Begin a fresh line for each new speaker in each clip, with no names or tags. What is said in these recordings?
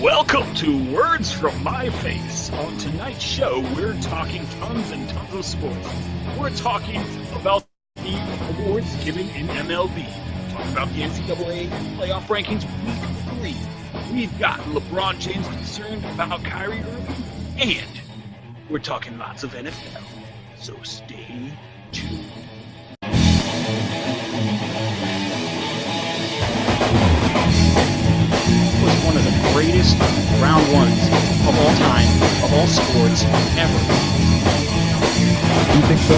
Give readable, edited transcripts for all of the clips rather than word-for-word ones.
Welcome to Words from My Face. On tonight's show, we're talking tons and tons of sports. We're talking about the awards given in MLB. Talking about the Ncaa playoff rankings week 3. We've got LeBron James concerned about Kyrie Irving, and we're talking lots of NFL. So stay tuned. Was one of the greatest round ones of all time, of all sports, ever.
Do you think so?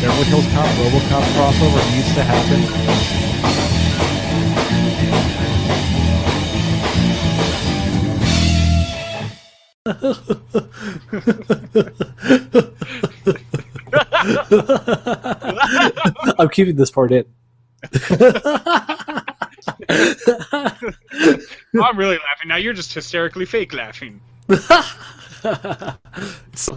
Beverly Hills Cop, RoboCop crossover needs to happen. I'm keeping this part in.
I'm really laughing. Now you're just hysterically fake laughing.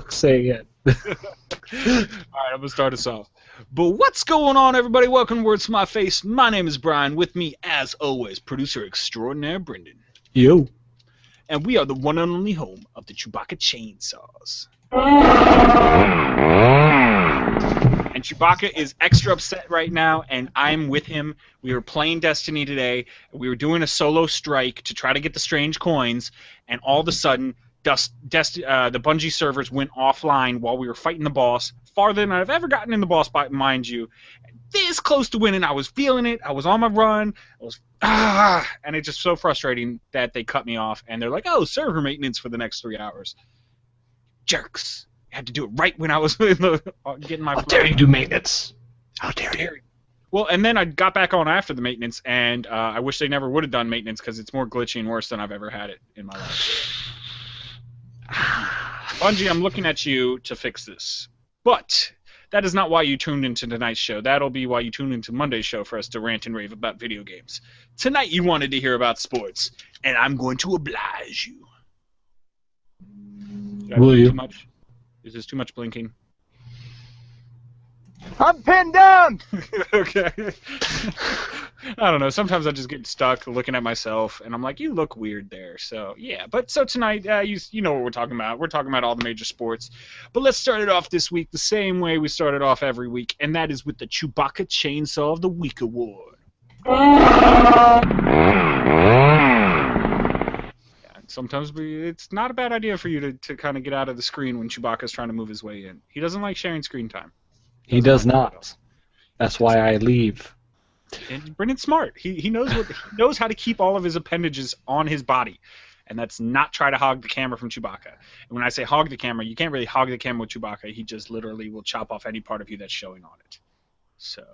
Say it.
Alright, I'm going to start us off. But what's going on, everybody? Welcome to Words to My Face. My name is Brian. With me, as always, producer extraordinaire Brendan.
Yo.
And we are the one and only home of the Chewbacca chainsaws. And Chewbacca is extra upset right now, and I'm with him. We were playing Destiny today. We were doing a solo strike to try to get the strange coins, and all of a sudden, the Bungie servers went offline while we were fighting the boss, farther than I've ever gotten in the boss fight, mind you. This close to winning, I was feeling it. I was on my run. And it's just so frustrating that they cut me off, and they're like, "Oh, server maintenance for the next 3 hours." Jerks. I had to do it right when I was getting my...
How dare you do maintenance? How dare you?
Well, and then I got back on after the maintenance, and I wish they never would have done maintenance because it's more glitchy and worse than I've ever had it in my life. Bungie, I'm looking at you to fix this. But that is not why you tuned into tonight's show. That'll be why you tuned into Monday's show for us to rant and rave about video games. Tonight you wanted to hear about sports, and I'm going to oblige you.
Will you?
Too much? Is this too much blinking?
I'm pinned down!
Okay. I don't know. Sometimes I just get stuck looking at myself, and I'm like, you look weird there. So, yeah. But so tonight, you know what we're talking about. We're talking about all the major sports. But let's start it off this week the same way we start it off every week, and that is with the Chewbacca Chainsaw of the Week Award. Sometimes it's not a bad idea for you to kind of get out of the screen when Chewbacca's trying to move his way in. He doesn't like sharing screen time.
He does not. That's why I leave.
And Brendan's smart. He knows he knows how to keep all of his appendages on his body, and that's not try to hog the camera from Chewbacca. And when I say hog the camera, you can't really hog the camera with Chewbacca. He just literally will chop off any part of you that's showing on it. So.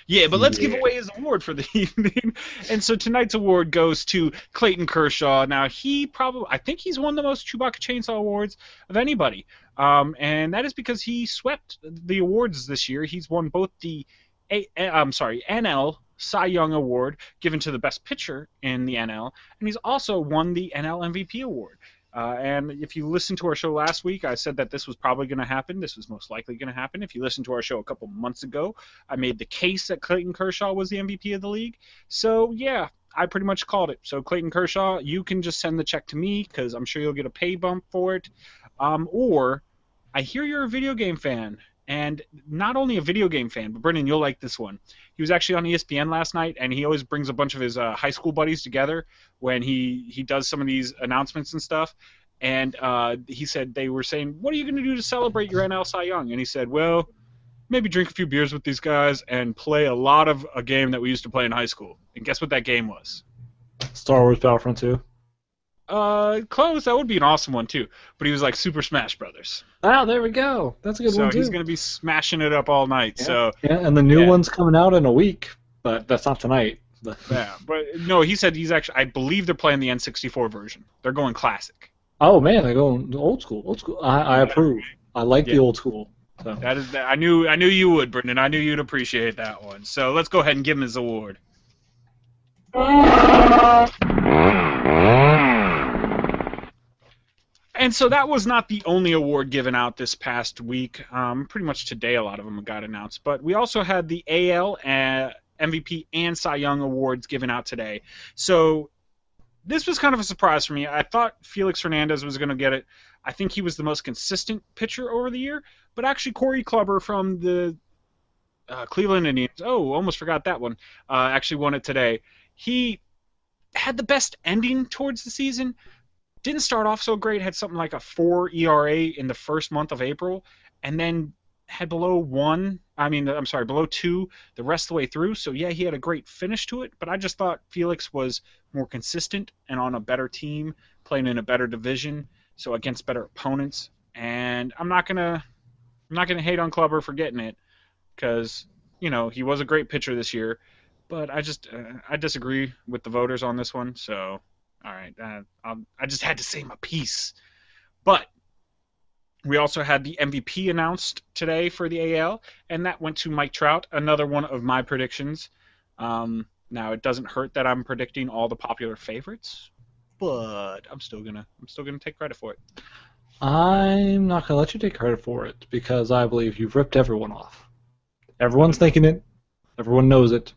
Yeah, but let's give away his award for the evening. And so tonight's award goes to Clayton Kershaw. Now, I think he's won the most Chewbacca Chainsaw awards of anybody. And that is because he swept the awards this year. He's won both the NL Cy Young Award, given to the best pitcher in the NL, and he's also won the NL MVP award. And if you listened to our show last week, I said that this was probably going to happen. This was most likely going to happen. If you listened to our show a couple months ago, I made the case that Clayton Kershaw was the MVP of the league. So, yeah, I pretty much called it. So, Clayton Kershaw, you can just send the check to me because I'm sure you'll get a pay bump for it. Or, I hear you're a video game fan. And not only a video game fan, but Brendan, you'll like this one. He was actually on ESPN last night, and he always brings a bunch of his high school buddies together when he does some of these announcements and stuff. And he said they were saying, "What are you going to do to celebrate your NL Cy Young?" And he said, "Well, maybe drink a few beers with these guys and play a lot of a game that we used to play in high school." And guess what that game was?
Star Wars Battlefront 2.
Close. That would be an awesome one too. But he was like Super Smash Brothers.
Oh, there we go. That's a good one too.
So he's going to be smashing it up all night.
Yeah.
So
yeah, and the new one's coming out in a week, but that's not tonight.
Yeah, but no, he said he's actually. I believe they're playing the N64 version. They're going classic.
Oh man, they're going old school. Old school. I approve. I like the old school. So.
That is. I knew you would, Brendan. I knew you'd appreciate that one. So let's go ahead and give him his award. And so that was not the only award given out this past week. Pretty much today a lot of them got announced. But we also had the AL MVP and Cy Young awards given out today. So this was kind of a surprise for me. I thought Felix Hernandez was going to get it. I think he was the most consistent pitcher over the year. But actually, Corey Kluber from the Cleveland Indians, almost forgot that one, actually won it today. He had the best ending towards the season. Didn't start off so great, had something like a 4 ERA in the first month of April, and then had below 2 the rest of the way through. So yeah, he had a great finish to it, but I just thought Felix was more consistent and on a better team, playing in a better division, so against better opponents. And I'm not gonna hate on Kluber for getting it, because he was a great pitcher this year, but I disagree with the voters on this one. So all right, I just had to say my piece. But we also had the MVP announced today for the AL, and that went to Mike Trout, another one of my predictions. Now it doesn't hurt that I'm predicting all the popular favorites, but I'm still gonna take credit for it.
I'm not gonna let you take credit for it because I believe you've ripped everyone off. Everyone's thinking it. Everyone knows it.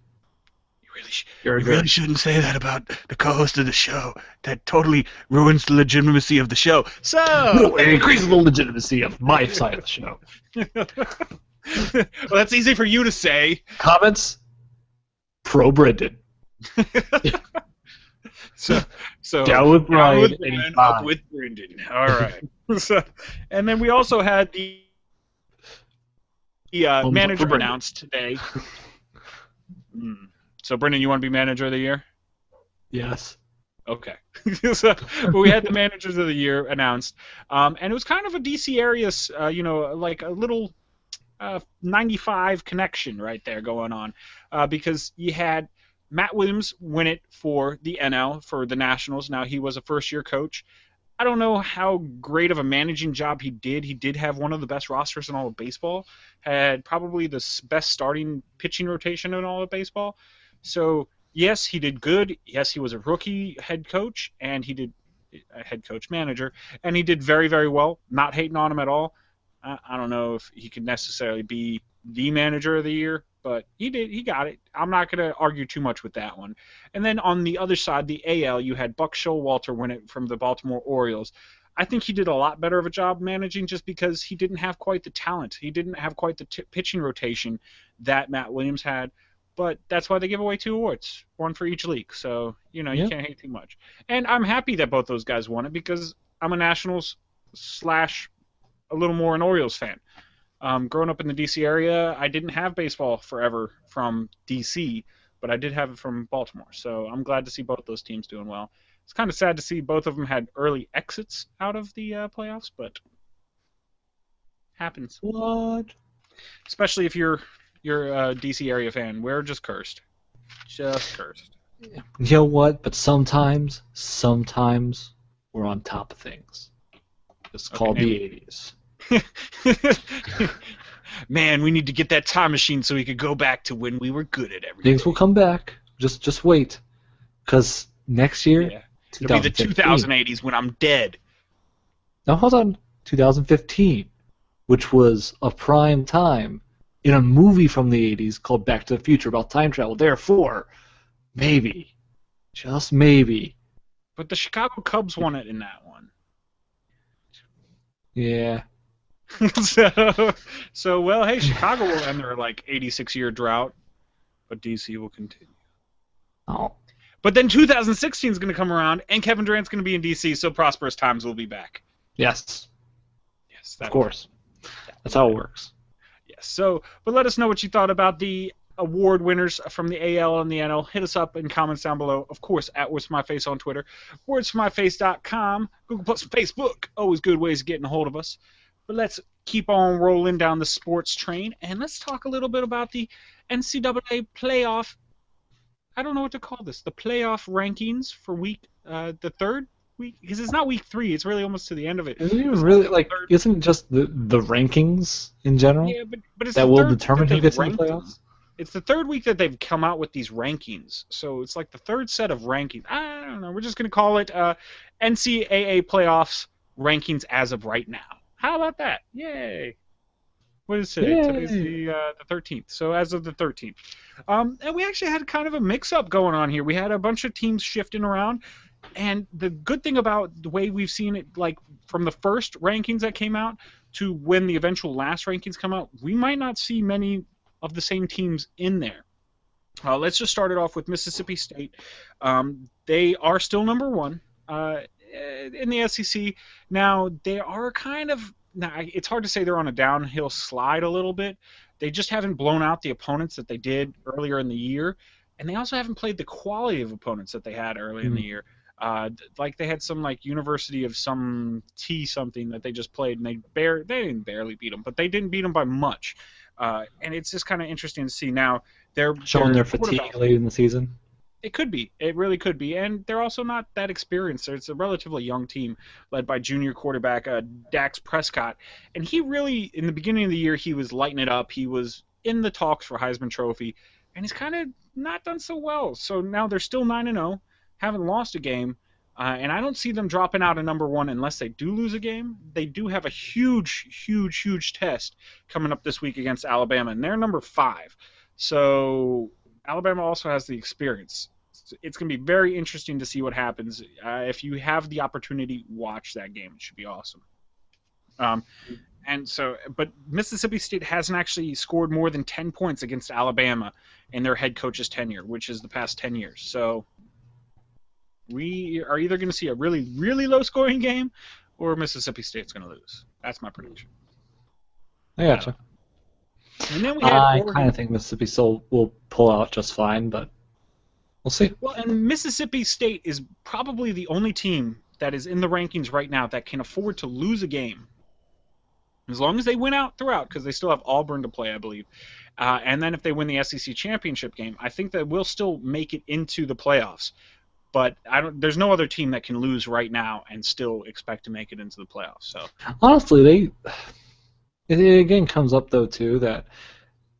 You really shouldn't say that about the co-host of the show. That totally ruins the legitimacy of the show. So
no, it increases the legitimacy of my side of the show.
Well, that's easy for you to say.
Comments? Pro Brendan.
So
down with Brian,
up with Brendan. All right. And then we also had the manager announced today. So, Brendan, you want to be manager of the year?
Yes.
Okay. But we had the managers of the year announced, and it was kind of a DC area, like a little 95 connection right there going on, because you had Matt Williams win it for the NL, for the Nationals. Now, he was a first-year coach. I don't know how great of a managing job he did. He did have one of the best rosters in all of baseball, had probably the best starting pitching rotation in all of baseball. So, yes, he did good. Yes, he was a rookie head coach, and he did a head coach manager, and he did very, very well. Not hating on him at all. I don't know if he could necessarily be the manager of the year, but he did. He got it. I'm not going to argue too much with that one. And then on the other side, the AL, you had Buck Showalter win it from the Baltimore Orioles. I think he did a lot better of a job managing just because he didn't have quite the talent. He didn't have quite the pitching rotation that Matt Williams had. But that's why they give away 2 awards, one for each league. So, you can't hate too much. And I'm happy that both those guys won it because I'm a Nationals / a little more an Orioles fan. Growing up in the D.C. area, I didn't have baseball forever from D.C., but I did have it from Baltimore. So I'm glad to see both those teams doing well. It's kind of sad to see both of them had early exits out of the playoffs, but happens.
What?
Especially if you're a D.C. area fan. We're just cursed. Just cursed.
You know what? But sometimes we're on top of things. It's called the 80s.
Man, we need to get that time machine so we could go back to when we were good at everything.
Things will come back. Just wait. Because next year,
it'll be the 2080s when I'm dead.
Now hold on. 2015, which was a prime time in a movie from the 80s called Back to the Future about time travel. Therefore, maybe, just maybe.
But the Chicago Cubs won it in that one.
Yeah.
So, well, hey, Chicago will end their 86-year drought, but DC will continue.
Oh.
But then 2016 is going to come around, and Kevin Durant's going to be in DC, so prosperous times will be back.
Yes.
Yes,
of course. That's how it works.
Yes. So, but let us know what you thought about the award winners from the AL and the NL. Hit us up in comments down below. Of course, at Words For My Face on Twitter, wordsformyface.com, Google Plus, Facebook. Always good ways of getting a hold of us. But let's keep on rolling down the sports train, and let's talk a little bit about the NCAA playoff. I don't know what to call this. The playoff rankings for the third week, because it's not week 3. It's really almost to the end of it.
Isn't it really Isn't it just the rankings in general?
Yeah, but it's
that will determine who gets in the playoffs.
It's the third week that they've come out with these rankings, so it's like the third set of rankings. I don't know. We're just gonna call it NCAA playoffs rankings as of right now. How about that? Yay! What is today? Today's
Yay!
the 13th. So as of the 13th, and we actually had kind of a mix-up going on here. We had a bunch of teams shifting around, and the good thing about the way we've seen it, like from the first rankings that came out to when the eventual last rankings come out, we might not see many of the same teams in there. Let's just start it off with Mississippi State. They are still number one in the SEC. Now, they are kind of. Now, it's hard to say they're on a downhill slide a little bit. They just haven't blown out the opponents that they did earlier in the year. And they also haven't played the quality of opponents that they had early in the year. Like they had some like University of some T something that they just played, and they didn't barely beat them, but they didn't beat them by much. And it's just kind of interesting to see now. They're
Showing their fatigue late in the season.
It could be. It really could be. And they're also not that experienced. It's a relatively young team led by junior quarterback Dax Prescott. And he really, in the beginning of the year, he was lighting it up. He was in the talks for Heisman Trophy, and he's kind of not done so well. So now they're still 9-0, haven't lost a game. And I don't see them dropping out of number one unless they do lose a game. They do have a huge test coming up this week against Alabama, and they're number 5. So Alabama also has the experience. It's going to be very interesting to see what happens. If you have the opportunity, watch that game. It should be awesome. But Mississippi State hasn't actually scored more than 10 points against Alabama in their head coach's tenure, which is the past 10 years. So we are either going to see a really low-scoring game, or Mississippi State's going to lose. That's my prediction.
I gotcha.
And then
I kind of think Mississippi State will pull out just fine, but we'll see.
Well, and Mississippi State is probably the only team that is in the rankings right now that can afford to lose a game. As long as they win out throughout, because they still have Auburn to play, I believe. And then if they win the SEC championship game, I think that we'll still make it into the playoffs. But there's no other team that can lose right now and still expect to make it into the playoffs. So
honestly, it again comes up though too that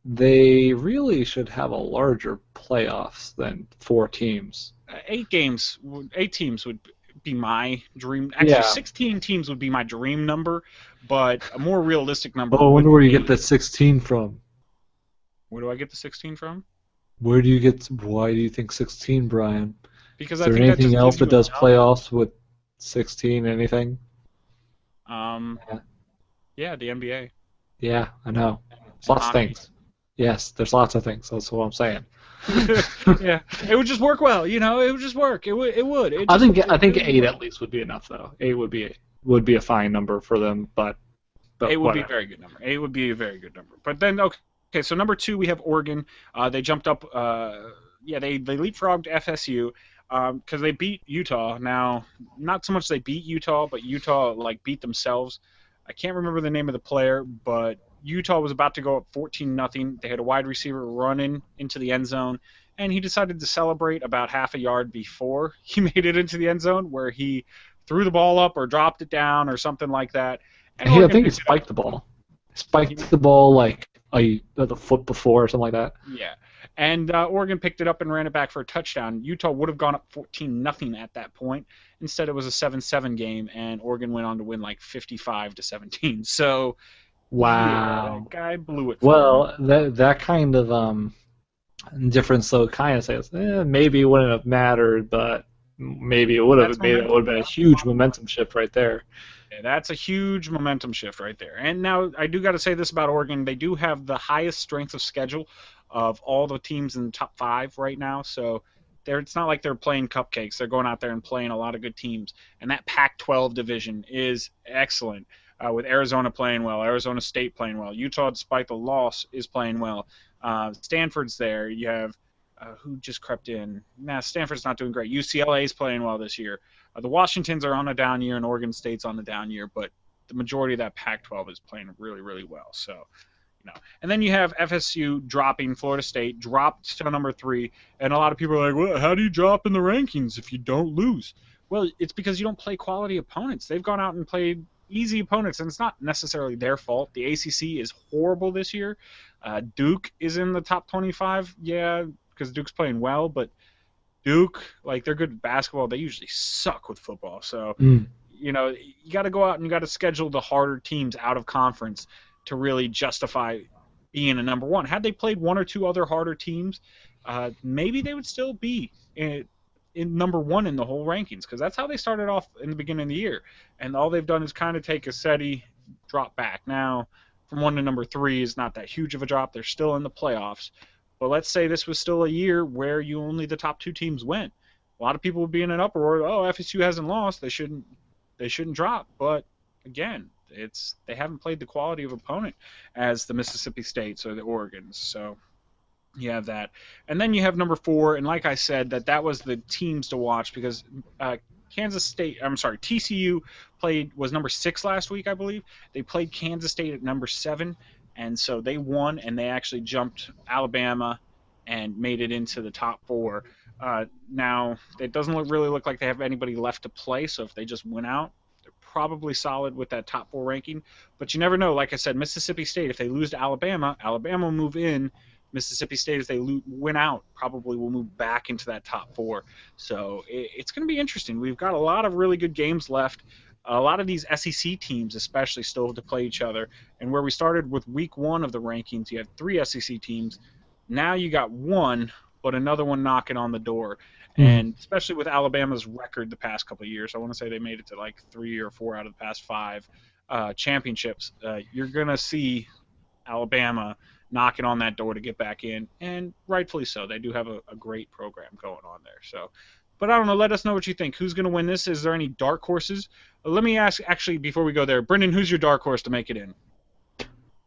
they really should have a larger playoffs than 4 teams.
8 teams would be my dream. Actually, 16 teams would be my dream number, but a more realistic number.
Oh, I wonder where you get the 16 from.
Where do I get the 16 from?
Why do you think 16, Brian?
Because
is there anything else that does playoffs with 16? Anything?
Yeah, the NBA.
Yeah, I know. There's lots of things. Yes, there's lots of things. That's what I'm saying.
Yeah, it would just work well. It would just work. It would.
I think 8 at least would be enough, though. 8 would be a fine number for them, but
8 would be a very good number. 8 would be a very good number. But then okay, so number 2 we have Oregon. They jumped up. They leapfrogged FSU. Because they beat Utah. Now, not so much they beat Utah, but Utah beat themselves. I can't remember the name of the player, but Utah was about to go up 14-0. They had a wide receiver running into the end zone, and he decided to celebrate about half a yard before he made it into the end zone, where he threw the ball up or dropped it down or something like that. And
I think he spiked the ball. Spiked the ball the foot before or something like that.
Yeah. And Oregon picked it up and ran it back for a touchdown. Utah would have gone up 14-0 at that point. Instead, it was a 7-7 game, and Oregon went on to win 55-17. So,
wow,
that guy blew it.
Well, that kind of difference, though, kind of says maybe it wouldn't have mattered, but maybe it would have. It would have been a huge momentum shift right there.
Yeah, that's a huge momentum shift right there. And now I do got to say this about Oregon: they do have the highest strength of schedule of all the teams in the top 5 right now. So it's not like they're playing cupcakes. They're going out there and playing a lot of good teams. And that Pac-12 division is excellent, with Arizona playing well, Arizona State playing well. Utah, despite the loss, is playing well. Stanford's there. You have who just crept in. Stanford's not doing great. UCLA's playing well this year. The Washingtons are on a down year, and Oregon State's on a down year. But the majority of that Pac-12 is playing really well. So, and then you have FSU dropping. Florida State dropped to number 3, and a lot of people are like, well, how do you drop in the rankings if you don't lose? Well, it's because you don't play quality opponents. They've gone out and played easy opponents, and it's not necessarily their fault. The ACC is horrible this year. Duke is in the top 25, because Duke's playing well, but Duke, they're good at basketball. They usually suck with football. So, you got to go out and you got to schedule the harder teams out of conference to really justify being a number one. Had they played one or two other harder teams, maybe they would still be in number one in the whole rankings, because that's how they started off in the beginning of the year. And all they've done is kind of take a steady drop back. Now, from 1 to number 3 is not that huge of a drop. They're still in the playoffs. But let's say this was still a year where only the top 2 teams went. A lot of people would be in an uproar. Oh, FSU hasn't lost. They shouldn't drop. But again, they haven't played the quality of opponent as the Mississippi States or the Oregons. So you have that. And then you have number 4, and like I said, that was the teams to watch, because TCU was number 6 last week, I believe. They played Kansas State at number 7, and so they won, and they actually jumped Alabama and made it into the top 4. Now, it doesn't really look like they have anybody left to play, so if they just win out, they're probably solid with that top 4 ranking. But you never know. Like I said, Mississippi State, if they lose to Alabama, Alabama will move in. Mississippi State, if they win out, probably will move back into that top 4. So it's going to be interesting. We've got a lot of really good games left. A lot of these SEC teams especially still have to play each other. And where we started with week 1 of the rankings, you had 3 SEC teams. Now you got 1, but another one knocking on the door. And especially with Alabama's record the past couple of years, I want to say they made it to like 3 or 4 out of the past 5 championships. You're going to see Alabama knocking on that door to get back in, and rightfully so. They do have a great program going on there. So, but I don't know. Let us know what you think. Who's going to win this? Is there any dark horses? Let me ask, actually, before we go there, Brendan, who's your dark horse to make it in?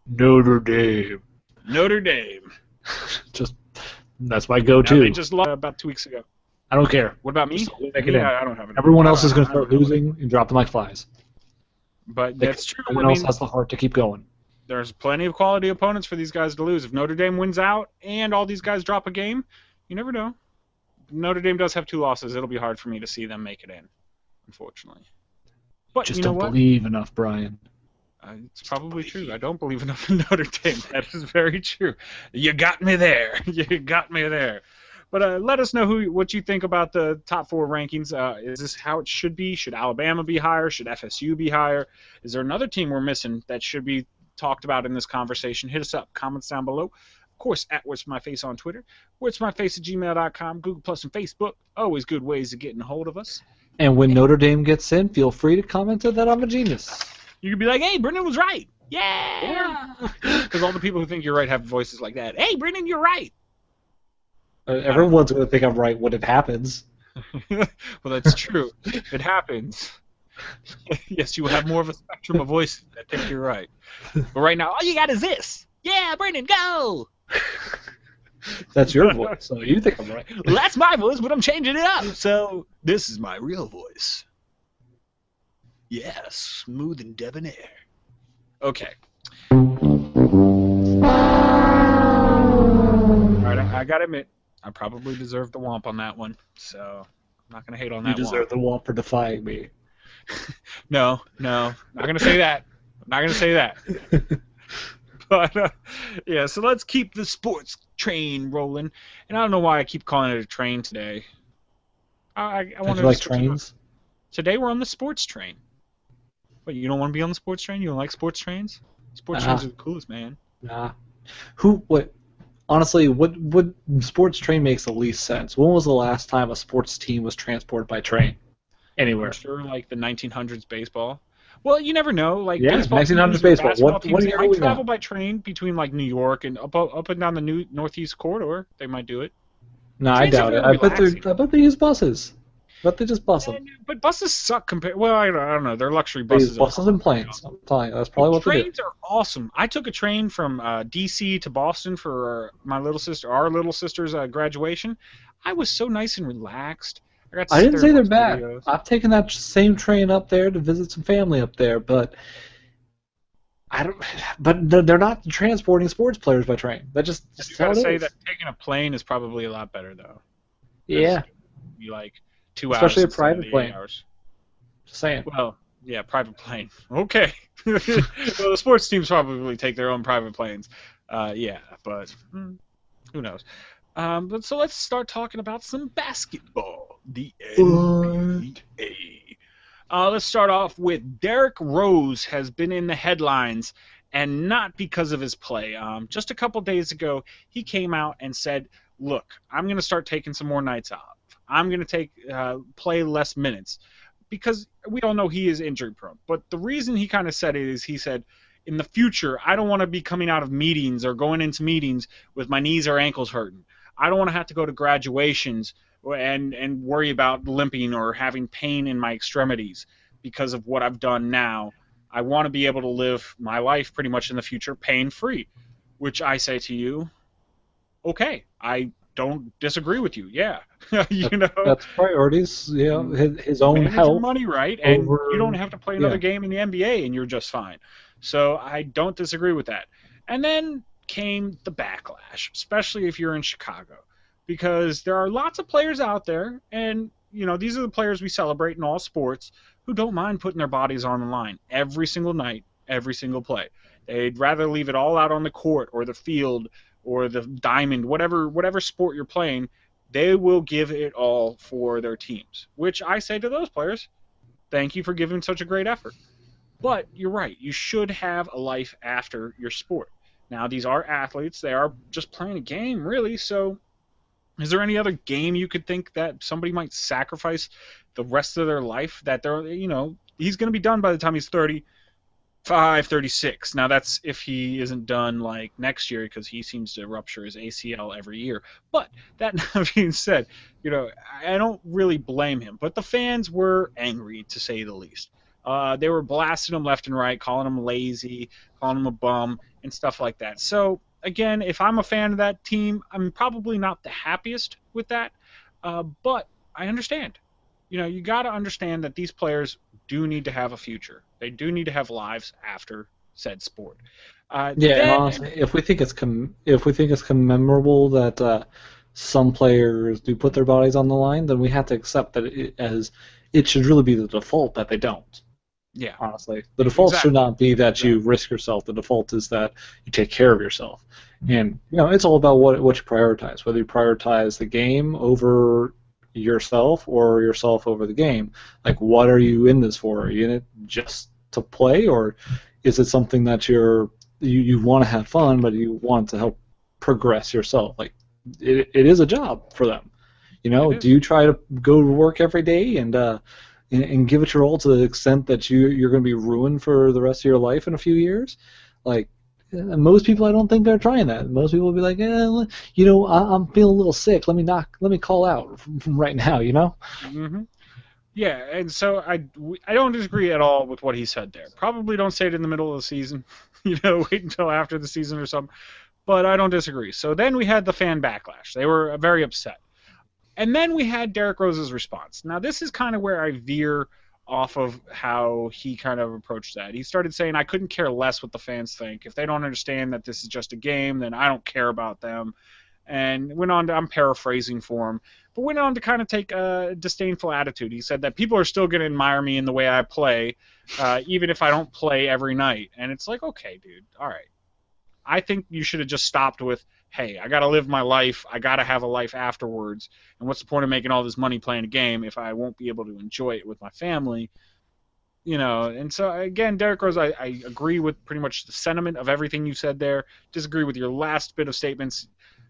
Notre Dame.
Notre Dame.
That's my go-to.
They just lost about 2 weeks ago.
I don't care.
What about me?
Make it in.
I don't have it.
Everyone else is going to start losing and dropping like flies.
But that's true.
Everyone else has the heart to keep going.
There's plenty of quality opponents for these guys to lose. If Notre Dame wins out and all these guys drop a game, you never know. Notre Dame does have 2 losses. It'll be hard for me to see them make it in, unfortunately. But
just
you know
don't believe enough, Brian.
It's probably true. I don't believe enough in Notre Dame. That is very true. You got me there. You got me there. But let us know what you think about the top 4 rankings. Is this how it should be? Should Alabama be higher? Should FSU be higher? Is there another team we're missing that should be talked about in this conversation? Hit us up. Comments down below. Of course, at What's My Face on Twitter. What'sMyFace@gmail.com. Google Plus and Facebook. Always good ways of getting a hold of us.
And when Notre Dame gets in, feel free to comment that I'm a genius.
You could be like, hey, Brendan was right. Yeah! Because all the people who think you're right have voices like that. Hey, Brendan, you're right.
Everyone's going to think I'm right when it happens.
Well, that's true. If it happens, yes, you will have more of a spectrum of voices that think you're right. But right now, all you got is this. Yeah, Brendan, go!
That's your voice, so you think I'm right.
Well, that's my voice, but I'm changing it up. So this is my real voice. Yeah, smooth and debonair. Okay. All right, I got to admit, I probably deserve the womp on that one, so I'm not going to hate on that one.
You deserve the womp for defying me.
No, not going to say that. I'm not going to say that. But, yeah, so let's keep the sports train rolling. And I don't know why I keep calling it a train today. I want to
like trains?
Today we're on the sports train. But you don't want to be on the sports train? You don't like sports trains? Sports trains are the coolest, man.
Nah. Honestly, what sports train makes the least sense? When was the last time a sports team was transported by train? Anywhere.
I'm sure, like the 1900s baseball. Well, you never know. Like
yeah,
baseball
1900s baseball. What
teams
year
might travel by train between like New York and up and down the northeast corridor. They might do it.
No, I doubt it. I bet they use buses. But they just bus them.
But buses suck compared. Well, I don't know. They're luxury buses.
Buses and planes. I'm telling you, that's probably what they do.
Trains are awesome. I took a train from D.C. to Boston for our little sister's graduation. I was so nice and relaxed.
I didn't say they're bad. I've taken that same train up there to visit some family up there, but they're not transporting sports players by train. That just
gotta say that taking a plane is probably a lot better though.
Yeah.
You like 2 hours.
Especially a private plane.
Hours.
Just saying.
Well, yeah, private plane. Okay. Well, the sports teams probably take their own private planes. Yeah, but who knows? But so let's start talking about some basketball. The NBA. Let's start off with Derrick Rose has been in the headlines and not because of his play. Just a couple days ago, he came out and said, "Look, I'm going to start taking some more nights off. I'm going to play less minutes because we all know he is injury prone." But the reason he kind of said it is he said, "In the future, I don't want to be coming out of meetings or going into meetings with my knees or ankles hurting. I don't want to have to go to graduations and worry about limping or having pain in my extremities because of what I've done now. I want to be able to live my life pretty much in the future pain-free," which I say to you, okay, I don't disagree with you. Yeah, you know,
That's priorities. His own
manage your
health
money right, and
over.
you don't have to play another game in the NBA, and you're just fine. So I don't disagree with that. And then came the backlash, especially if you're in Chicago, because there are lots of players out there, and these are the players we celebrate in all sports who don't mind putting their bodies on the line every single night, every single play. They'd rather leave it all out on the court or the field or the diamond, whatever sport you're playing. They will give it all for their teams, which I say to those players, thank you for giving such a great effort. But you're right, you should have a life after your sport. Now, these are athletes. They are just playing a game, really. So is there any other game you could think that somebody might sacrifice the rest of their life? That he's going to be done by the time he's 35, 36. Now, that's if he isn't done like next year, because he seems to rupture his ACL every year. But that being said, I don't really blame him. But the fans were angry, to say the least. They were blasting him left and right, calling him lazy, calling him a bum, and stuff like that. So, again, if I'm a fan of that team, I'm probably not the happiest with that, but I understand. You got to understand that these players do need to have a future. They do need to have lives after said sport.
And honestly, if we think it's commemorable that some players do put their bodies on the line, then we have to accept that it should really be the default that they don't.
Yeah.
Honestly, the default should not be that you risk yourself. The default is that you take care of yourself. And it's all about what you prioritize. Whether you prioritize the game over yourself or yourself over the game. Like, what are you in this for? Are you in it just to play, or is it something that you want to have fun, but you want to help progress yourself? Like, it is a job for them. Do you try to go to work every day and give it your all to the extent that you're going to be ruined for the rest of your life in a few years? Like, most people, I don't think they're trying that. Most people will be like, I'm feeling a little sick. Let me call out right now.
Mm-hmm. Yeah, and so I don't disagree at all with what he said there. Probably don't say it in the middle of the season. Wait until after the season or something. But I don't disagree. So then we had the fan backlash. They were very upset. And then we had Derrick Rose's response. Now, this is kind of where I veer off of how he kind of approached that. He started saying, I couldn't care less what the fans think. If they don't understand that this is just a game, then I don't care about them. And went on to, I'm paraphrasing for him, but went on to kind of take a disdainful attitude. He said that people are still going to admire me in the way I play, even if I don't play every night. And it's like, okay, dude, all right. I think you should have just stopped with, hey, I got to live my life. I got to have a life afterwards. And what's the point of making all this money playing a game if I won't be able to enjoy it with my family? And so, again, Derrick Rose, I agree with pretty much the sentiment of everything you said there. Disagree with your last bit of statements.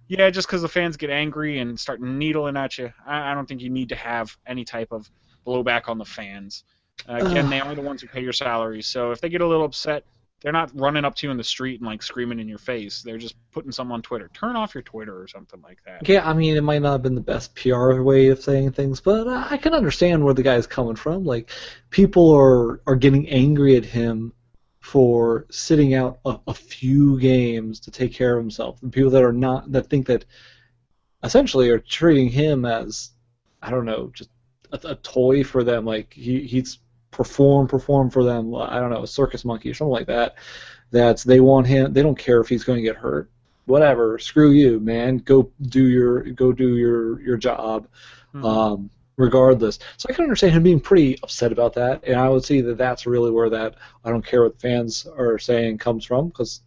Yeah, just because the fans get angry and start needling at you, I don't think you need to have any type of blowback on the fans. Again, they are the ones who pay your salaries. So if they get a little upset, they're not running up to you in the street and screaming in your face. They're just putting something on Twitter. Turn off your Twitter or something like that.
Yeah, I mean, it might not have been the best PR way of saying things, but I can understand where the guy's coming from. Like, people are getting angry at him for sitting out a few games to take care of himself. The people that think that essentially are treating him as, I don't know, just a toy for them. Like, he's perform for them. I don't know, a circus monkey or something like that. That they want him. They don't care if he's going to get hurt. Whatever. Screw you, man. Go do your job. Mm-hmm. Regardless. So I can understand him being pretty upset about that, and I would see that that's really where that I don't care what the fans are saying comes from, because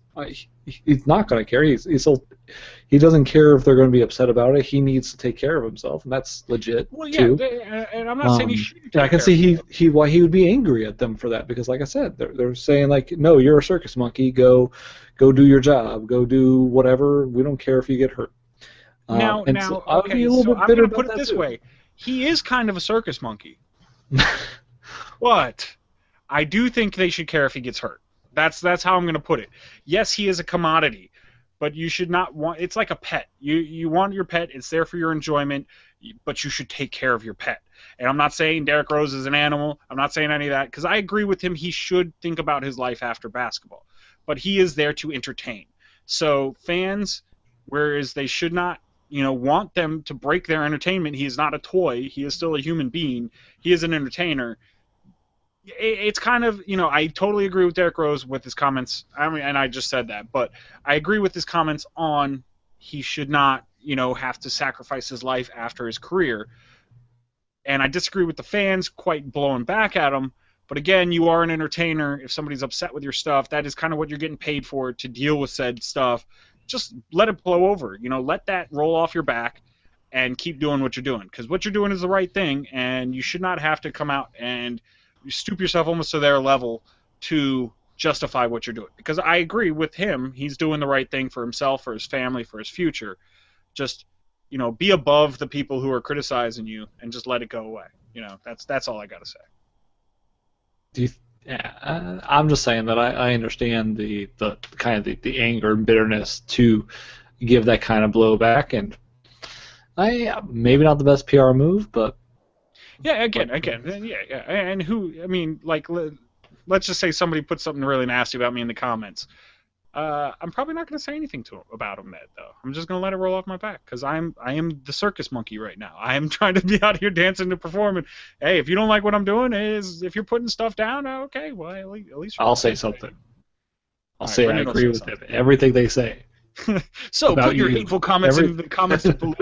He's not going to care. He doesn't care if they're going to be upset about it. He needs to take care of himself, and that's legit
Well, yeah,
too.
and I'm not saying he shouldn't
And I
take
can
care
see
of
why he would be angry at them for that, because like I said, they're saying like, no, you're a circus monkey. Go do your job. Go do whatever. We don't care if you get hurt. So I would be
okay,
a
so
little bit
I'm
bitter
going to
about
put it
that
this
too.
way. He is kind of a circus monkey. But I do think they should care if he gets hurt. That's how I'm going to put it. Yes, he is a commodity, but you should not want. It's like a pet. You want your pet. It's there for your enjoyment, but you should take care of your pet. And I'm not saying Derrick Rose is an animal. I'm not saying any of that because I agree with him. He should think about his life after basketball, but he is there to entertain. So fans, whereas they should not, want them to break their entertainment. He is not a toy. He is still a human being. He is an entertainer. It's kind of, I totally agree with Derrick Rose with his comments. I mean, and I just said that, but I agree with his comments on he should not, have to sacrifice his life after his career. And I disagree with the fans quite blowing back at him. But again, you are an entertainer. If somebody's upset with your stuff, that is kind of what you're getting paid for, to deal with said stuff. Just let it blow over. Let that roll off your back and keep doing what you're doing. Because what you're doing is the right thing, and you should not have to come out and stoop yourself almost to their level to justify what you're doing. Because I agree with him. He's doing the right thing for himself, for his family, for his future. Just, be above the people who are criticizing you and just let it go away. That's all I got to say.
I'm just saying that I understand the kind of the anger and bitterness to give that kind of blowback, and maybe not the best PR move, but
yeah, again, yeah, and let's just say somebody put something really nasty about me in the comments. I'm probably not going to say anything about him, though. I'm just going to let it roll off my back because I am the circus monkey right now. I am trying to be out here dancing and performing. Hey, if you don't like what I'm doing, if you're putting stuff down, okay, well, at least
I'll say something. I'll say I
Brendan
agree with everything they say.
So put your hateful comments in the comments below,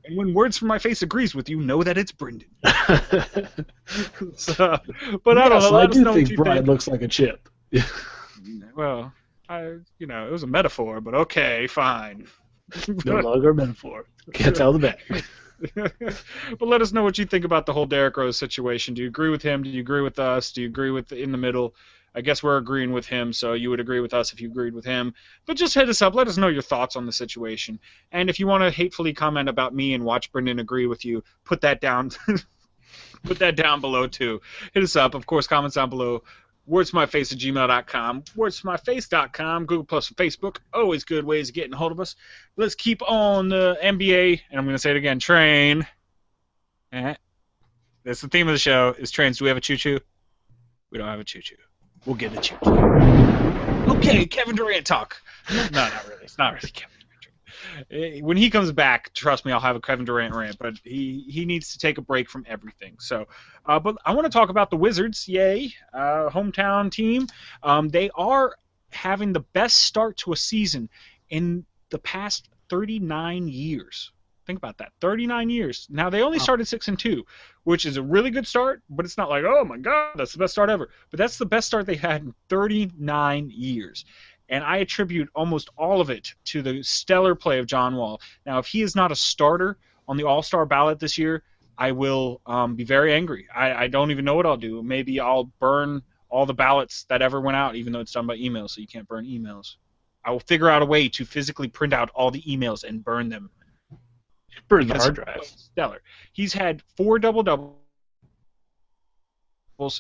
and when Words from My Face agrees with you, know that it's Brendan. But I don't know.
I do think Brian looks like a chip.
Well, it was a metaphor, but okay, fine.
No longer a metaphor. Can't tell the bag.
But let us know what you think about the whole Derrick Rose situation. Do you agree with him? Do you agree with us? Do you agree with in the middle? I guess we're agreeing with him, so you would agree with us if you agreed with him. But just hit us up. Let us know your thoughts on the situation. And if you want to hatefully comment about me and watch Brendan agree with you, put that down. Put that down below, too. Hit us up. Of course, comments down below. wordstomyface@gmail.com, wordstomyface.com, Google Plus, Facebook. Always good ways of getting a hold of us. Let's keep on the NBA, and I'm going to say it again, train. That's the theme of the show, is trains. Do we have a choo-choo? We don't have a choo-choo. We'll get a choo-choo. Okay, Kevin Durant talk. No, not really. It's not really Kevin Durant. When he comes back, trust me, I'll have a Kevin Durant rant, but he needs to take a break from everything. So, but I want to talk about the Wizards. Yay, hometown team. They are having the best start to a season in the past 39 years. Think about that, 39 years. Now, they only started 6-2, which is a really good start, but it's not like, oh, my God, that's the best start ever. But that's the best start they had in 39 years. And I attribute almost all of it to the stellar play of John Wall. Now, if he is not a starter on the All-Star ballot this year, I will be very angry. I don't even know what I'll do. Maybe I'll burn all the ballots that ever went out, even though it's done by email, so you can't burn emails. I will figure out a way to physically print out all the emails and burn them.
Burn the hard drive.
Stellar. He's had 4 double-doubles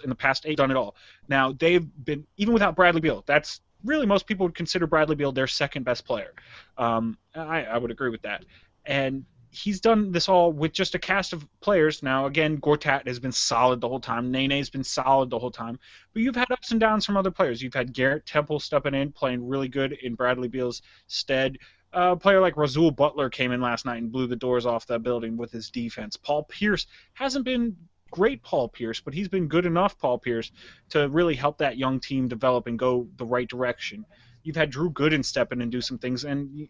in the past 8, done it all. Now, they've been, even without Bradley Beal, that's really, most people would consider Bradley Beal their second best player. I would agree with that. And he's done this all with just a cast of players. Now, again, Gortat has been solid the whole time. Nene's been solid the whole time. But you've had ups and downs from other players. You've had Garrett Temple stepping in, playing really good in Bradley Beal's stead. A player like Razul Butler came in last night and blew the doors off that building with his defense. Paul Pierce hasn't been great, Paul Pierce, but he's been good enough, Paul Pierce, to really help that young team develop and go the right direction. You've had Drew Gooden step in and do some things, and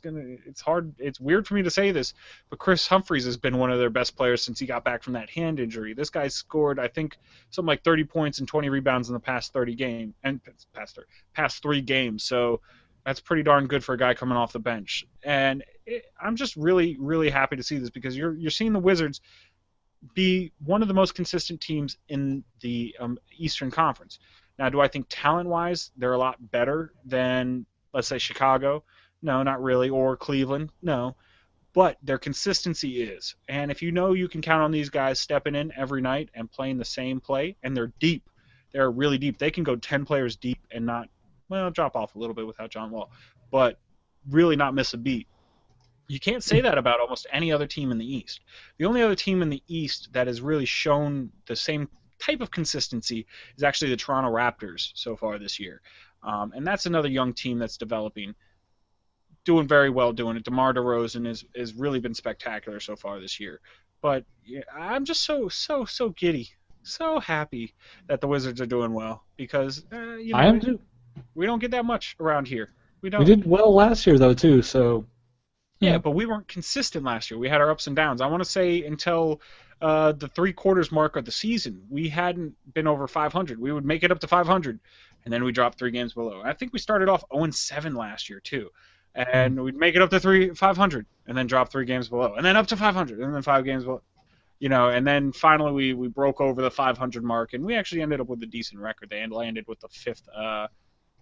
It's hard. It's weird for me to say this, but Chris Humphries has been one of their best players since he got back from that hand injury. This guy scored, I think, something like 30 points and 20 rebounds in the past 30 games and past 3 games. So that's pretty darn good for a guy coming off the bench. And I'm just really, really happy to see this because you're seeing the Wizards be one of the most consistent teams in the Eastern Conference. Now, do I think talent-wise they're a lot better than, let's say, Chicago? No, not really. Or Cleveland? No. But their consistency is. And if you know you can count on these guys stepping in every night and playing the same play, and they're deep. They're really deep. They can go 10 players deep and not, well, drop off a little bit without John Wall, but really not miss a beat. You can't say that about almost any other team in the East. The only other team in the East that has really shown the same type of consistency is actually the Toronto Raptors so far this year. And that's another young team that's developing, doing very well doing it. DeMar DeRozan has really been spectacular so far this year. But yeah, I'm just so giddy, so happy that the Wizards are doing well because
I am too.
We don't get that much around here. We don't.
We did well last year though too, so.
Yeah, but we weren't consistent last year. We had our ups and downs. I want to say until the 3/4 mark of the season, we hadn't been over 500. We would make it up to 500, and then we dropped 3 games below. I think we started off 0-7 last year too, and we'd make it up to 500, and then drop 3 games below, and then up to 500, and then 5 games below. And then finally we broke over the 500 mark, and we actually ended up with a decent record. They landed with the 5th.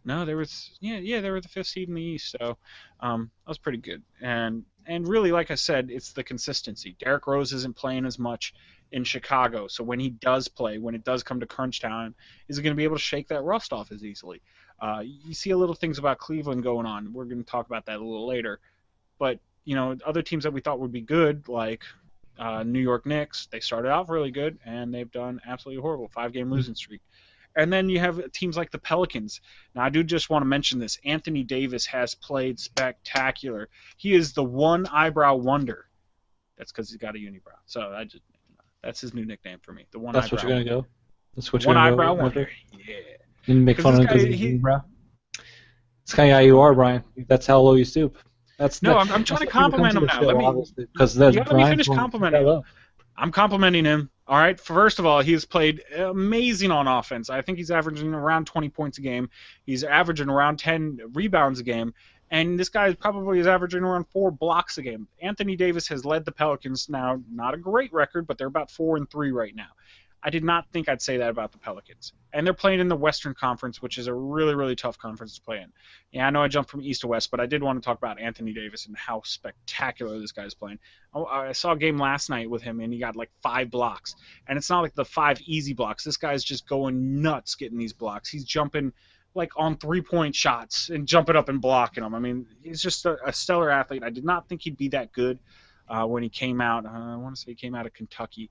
No, they were the 5th seed in the East, so that was pretty good. And really, like I said, it's the consistency. Derrick Rose isn't playing as much in Chicago, so when he does play, when it does come to crunch time, is he going to be able to shake that rust off as easily? You see a little things about Cleveland going on. We're going to talk about that a little later. But other teams that we thought would be good, like New York Knicks, they started off really good, and they've done absolutely horrible, 5-game losing streak. And then you have teams like the Pelicans. Now, I do just want to mention this. Anthony Davis has played spectacular. He is the one eyebrow wonder. That's because he's got a unibrow. So that's his new nickname for me. The one.
That's
eyebrow
what you're gonna go. That's what
you're
gonna
go. One eyebrow
wonder.
Yeah.
You make fun of him because of his unibrow. It's kind of how you are, Brian. That's how low you stoop.
I'm trying to compliment him now. Let me finish complimenting him. I'm complimenting him. All right. First of all, he's played amazing on offense. I think he's averaging around 20 points a game. He's averaging around 10 rebounds a game. And this guy probably is averaging around 4 blocks a game. Anthony Davis has led the Pelicans now. Not a great record, but they're about 4-3 right now. I did not think I'd say that about the Pelicans. And they're playing in the Western Conference, which is a really, really tough conference to play in. Yeah, I know I jumped from East to West, but I did want to talk about Anthony Davis and how spectacular this guy's playing. I saw a game last night with him, and he got like 5 blocks. And it's not like the 5 easy blocks. This guy's just going nuts getting these blocks. He's jumping like on 3-point shots and jumping up and blocking them. I mean, he's just a stellar athlete. I did not think he'd be that good when he came out. I want to say he came out of Kentucky.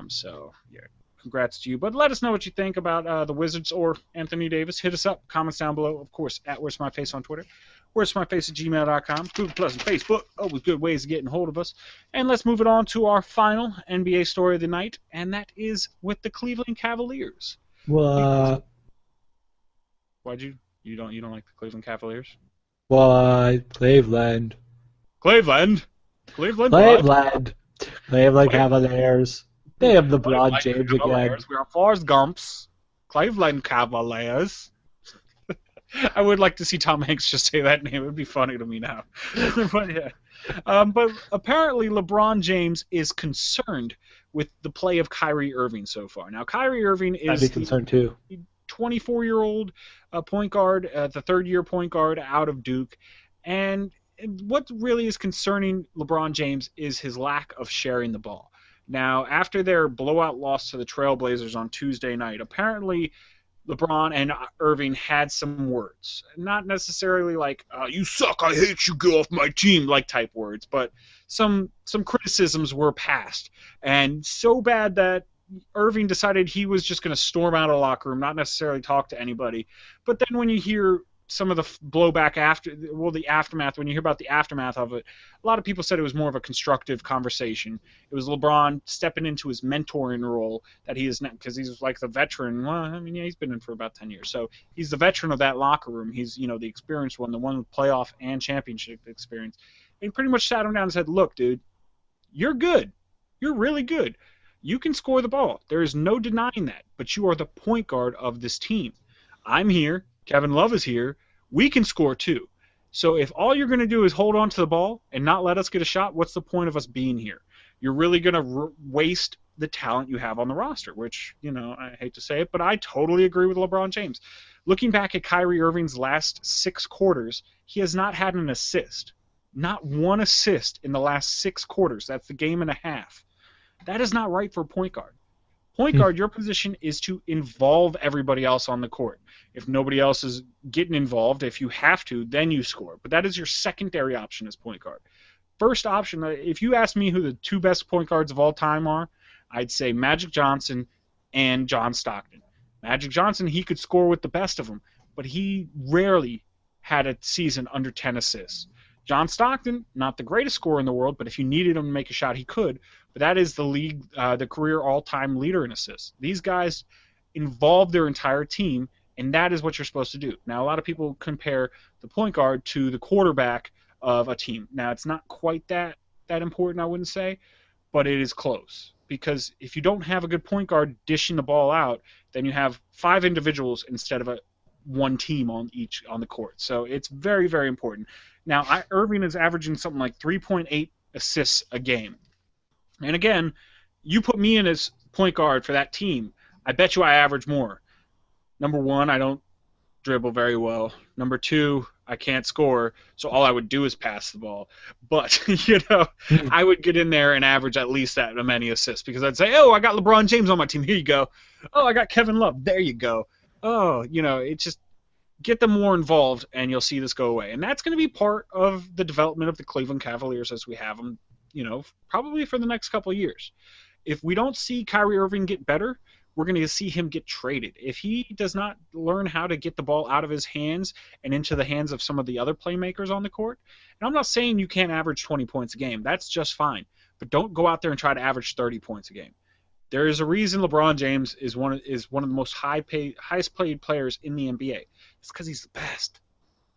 So, yeah. Congrats to you. But let us know what you think about the Wizards or Anthony Davis. Hit us up. Comments down below. Of course, at Where's My Face on Twitter. Where's My Face at gmail.com. Google Plus and Facebook. Always good ways of getting hold of us. And let's move it on to our final NBA story of the night, and that is with the Cleveland Cavaliers.
What?
Why'd you don't like the Cleveland Cavaliers?
Why? Cleveland.
Cleveland
Cavaliers. They have LeBron James again.
We're Forrest Gumps. Cleveland Cavaliers. I would like to see Tom Hanks just say that name. It would be funny to me now. But yeah. But apparently LeBron James is concerned with the play of Kyrie Irving so far. Now, Kyrie Irving is
I'd be concerned too.
24-year-old point guard, the third-year point guard out of Duke. And what really is concerning LeBron James is his lack of sharing the ball. Now, after their blowout loss to the Trailblazers on Tuesday night, apparently LeBron and Irving had some words. Not necessarily like, you suck, I hate you, get off my team, like type words, but some criticisms were passed. And so bad that Irving decided he was just going to storm out of the locker room, not necessarily talk to anybody. But then when you hear some of the blowback after, well, the aftermath, when you hear about the aftermath of it, a lot of people said it was more of a constructive conversation. It was LeBron stepping into his mentoring role that he is now, because he's like the veteran. Well, I mean, yeah, he's been in for about 10 years. So he's the veteran of that locker room. He's, you know, the experienced one, the one with playoff and championship experience. And he pretty much sat him down and said, look, dude, you're good. You're really good. You can score the ball. There is no denying that. But you are the point guard of this team. I'm here. Kevin Love is here. We can score too. So if all you're going to do is hold on to the ball and not let us get a shot, what's the point of us being here? You're really going to waste the talent you have on the roster, which, you know, I hate to say it, but I totally agree with LeBron James. Looking back at Kyrie Irving's last 6 quarters, he has not had an assist. Not one assist in the last 6 quarters. That's the game and a half. That is not right for a point guard. Point guard, your position is to involve everybody else on the court. If nobody else is getting involved, if you have to, then you score. But that is your secondary option as point guard. First option, if you ask me who the 2 best point guards of all time are, I'd say Magic Johnson and John Stockton. Magic Johnson, he could score with the best of them, but he rarely had a season under 10 assists. John Stockton, not the greatest scorer in the world, but if you needed him to make a shot, he could. But that is the league, the career all-time leader in assists. These guys involve their entire team, and that is what you're supposed to do. Now, a lot of people compare the point guard to the quarterback of a team. Now, it's not quite that important, I wouldn't say, but it is close. Because if you don't have a good point guard dishing the ball out, then you have 5 individuals instead of one team on the court. So it's very, very important. Now, Irving is averaging something like 3.8 assists a game. And again, you put me in as point guard for that team, I bet you I average more. Number 1, I don't dribble very well. Number 2, I can't score, so all I would do is pass the ball. But, you know, I would get in there and average at least that many assists because I'd say, oh, I got LeBron James on my team. Here you go. Oh, I got Kevin Love. There you go. Oh, you know, it's just get them more involved, and you'll see this go away. And that's going to be part of the development of the Cleveland Cavaliers as we have them, you know, probably for the next couple of years. If we don't see Kyrie Irving get better, we're going to see him get traded. If he does not learn how to get the ball out of his hands and into the hands of some of the other playmakers on the court, and I'm not saying you can't average 20 points a game. That's just fine. But don't go out there and try to average 30 points a game. There is a reason LeBron James is one of the most highest paid players in the NBA. It's because he's the best.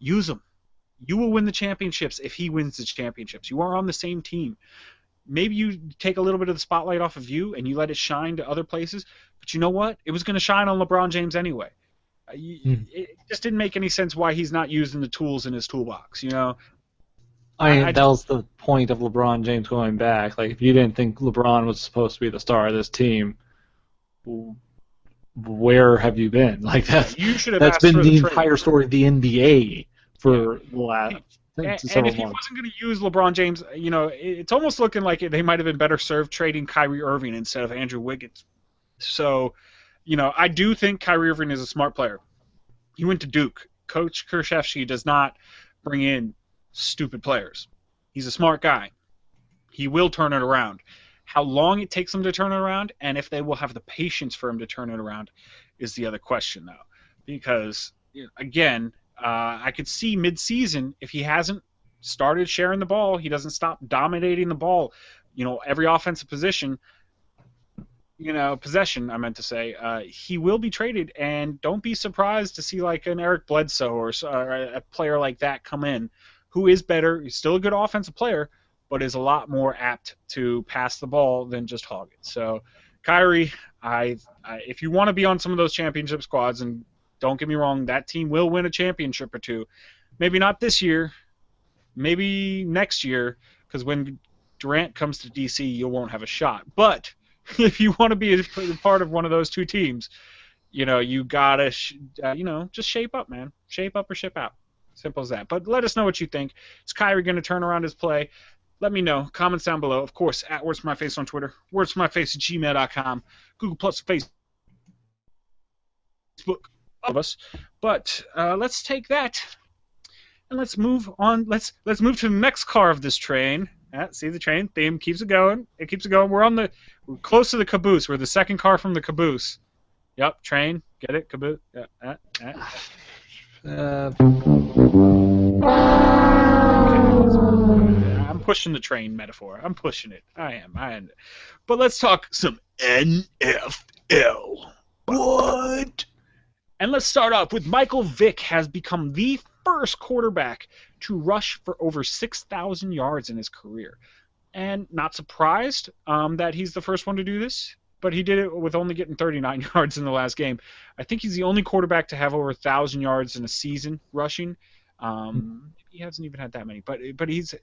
Use him. You will win the championships if he wins the championships. You are on the same team. Maybe you take a little bit of the spotlight off of you and you let it shine to other places. But you know what? It was going to shine on LeBron James anyway. It just didn't make any sense why he's not using the tools in his toolbox, you know?
I mean, that was the point of LeBron James going back. Like, if you didn't think LeBron was supposed to be the star of this team, where have you been? Like, that's been the entire story of the NBA for the last
and if he wasn't going to use LeBron James, you know, it's almost looking like they might have been better served trading Kyrie Irving instead of Andrew Wiggins. So, you know, I do think Kyrie Irving is a smart player. He went to Duke. Coach Krzyzewski does not bring in stupid players. He's a smart guy. He will turn it around. How long it takes him to turn it around and if they will have the patience for him to turn it around is the other question, though. Because, again, I could see mid-season if he hasn't started sharing the ball, he doesn't stop dominating the ball, you know, every offensive possession, I meant to say, he will be traded, and don't be surprised to see like an Eric Bledsoe or a player like that come in who is better. He's still a good offensive player, but is a lot more apt to pass the ball than just hog it. So, Kyrie, if you want to be on some of those championship squads, and don't get me wrong, that team will win a championship or two. Maybe not this year, maybe next year, because when Durant comes to DC, you won't have a shot. But if you want to be a part of one of those 2 teams, you know, you gotta, just shape up, man. Shape up or ship out. Simple as that. But let us know what you think. Is Kyrie going to turn around his play? Let me know. Comments down below. Of course, at Words For My Face on Twitter, wordsformyface@gmail.com, Google Plus, Facebook of us. But let's take that and let's move on. Let's move to the next car of this train. See, the train theme keeps it going. It keeps it going. We're close to the caboose. We're the second car from the caboose. Yep, train. Get it? Caboose. Yeah. I'm pushing the train metaphor. I'm pushing it. I am. But let's talk some NFL.
What?
And let's start off with Michael Vick has become the first quarterback to rush for over 6,000 yards in his career. And not surprised that he's the first one to do this, but he did it with only getting 39 yards in the last game. I think he's the only quarterback to have over 1,000 yards in a season rushing. He hasn't even had that many, but he's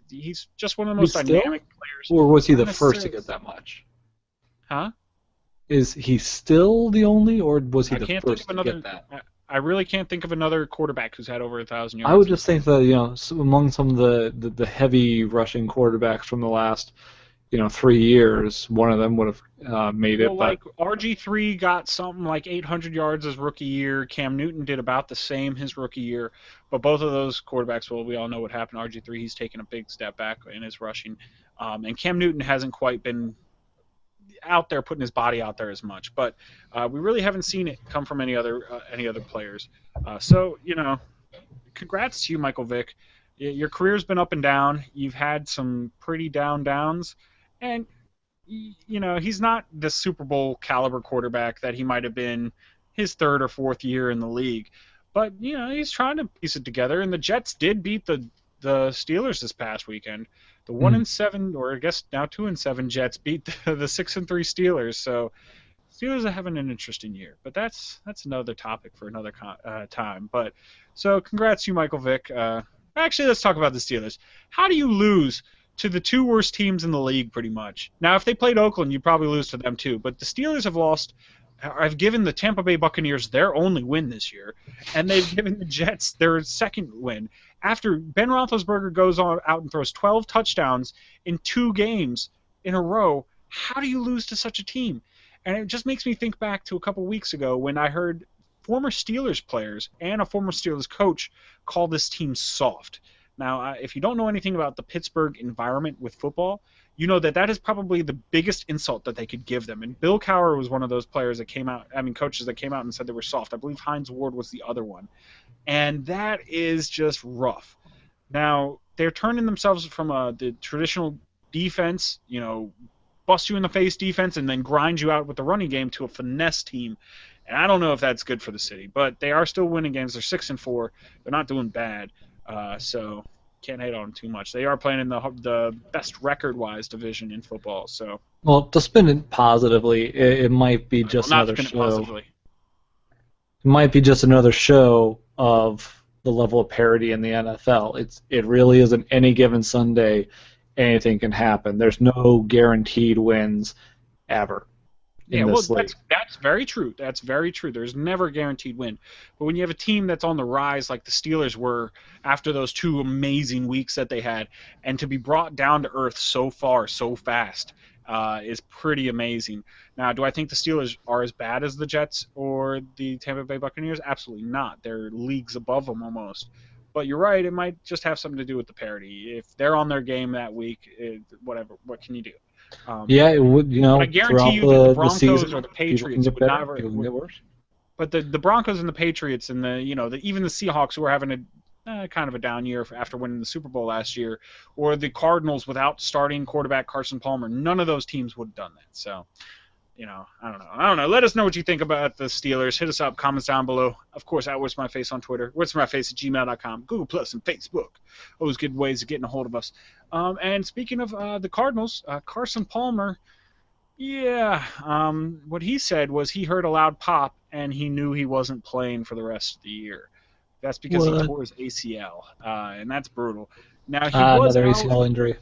just one of the most dynamic players.
Or was he the first to get that much?
Huh?
Is he still the only, or was he the first to get that?
I really can't think of another quarterback who's had over 1,000 yards.
I would just think that among some of the heavy rushing quarterbacks from the last 3 years, one of them would have made it.
Like RG3 got something like 800 yards his rookie year. Cam Newton did about the same his rookie year. But both of those quarterbacks, well, we all know what happened. RG3, he's taken a big step back in his rushing. And Cam Newton hasn't quite been out there putting his body out there as much. But we really haven't seen it come from any other players. So, congrats to you, Michael Vick. Your career's been up and down. You've had some pretty downs. And, he's not the Super Bowl caliber quarterback that he might have been his third or fourth year in the league. But, he's trying to piece it together. And the Jets did beat the Steelers this past weekend. The 1-7, or I guess now 2-7 Jets beat the 6-3 Steelers. So Steelers are having an interesting year. But that's another topic for another time. But so congrats to you, Michael Vick. Actually, let's talk about the Steelers. How do you lose to the two worst teams in the league, pretty much? Now, if they played Oakland, you'd probably lose to them too. But the Steelers have given the Tampa Bay Buccaneers their only win this year, and they've given the Jets their second win. After Ben Roethlisberger goes out and throws 12 touchdowns in 2 games in a row, how do you lose to such a team? And it just makes me think back to a couple weeks ago when I heard former Steelers players and a former Steelers coach call this team soft. Now, if you don't know anything about the Pittsburgh environment with football, you know that is probably the biggest insult that they could give them. And Bill Cowher was one of those coaches that came out and said they were soft. I believe Hines Ward was the other one. And that is just rough. Now, they're turning themselves from the traditional defense, bust you in the face defense and then grind you out with the running game to a finesse team. And I don't know if that's good for the city, but they are still winning games. They're 6-4. They're not doing bad. So can't hate on them too much. They are playing in the best record-wise division in football. So,
well, to spin it positively, it might be just another show. It might be just another show of the level of parity in the NFL. It really isn't any given Sunday. Anything can happen. There's no guaranteed wins ever.
Yeah, well, that's very true. That's very true. There's never a guaranteed win. But when you have a team that's on the rise like the Steelers were after those 2 amazing weeks that they had, and to be brought down to earth so far, so fast, is pretty amazing. Now, do I think the Steelers are as bad as the Jets or the Tampa Bay Buccaneers? Absolutely not. They're leagues above them almost. But you're right. It might just have something to do with the parity. If they're on their game that week, whatever. What can you do?
It would.
I guarantee you that the Broncos or the Patriots would
never get worse.
But the Broncos and the Patriots and even the Seahawks, who are having a kind of a down year after winning the Super Bowl last year, or the Cardinals without starting quarterback Carson Palmer, none of those teams would have done that. So, I don't know. Let us know what you think about the Steelers. Hit us up, comments down below. Of course, at What's My Face on Twitter, what'smyface@gmail.com, Google Plus, and Facebook. Always good ways of getting a hold of us. And speaking of the Cardinals, Carson Palmer, what he said was he heard a loud pop and he knew he wasn't playing for the rest of the year. That's because he tore his ACL, and that's brutal. Now he was
another ACL injury.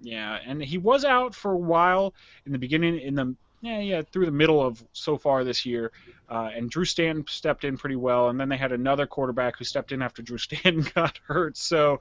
Yeah, and he was out for a while in the beginning, through the middle of so far this year, and Drew Stanton stepped in pretty well, and then they had another quarterback who stepped in after Drew Stanton got hurt. So,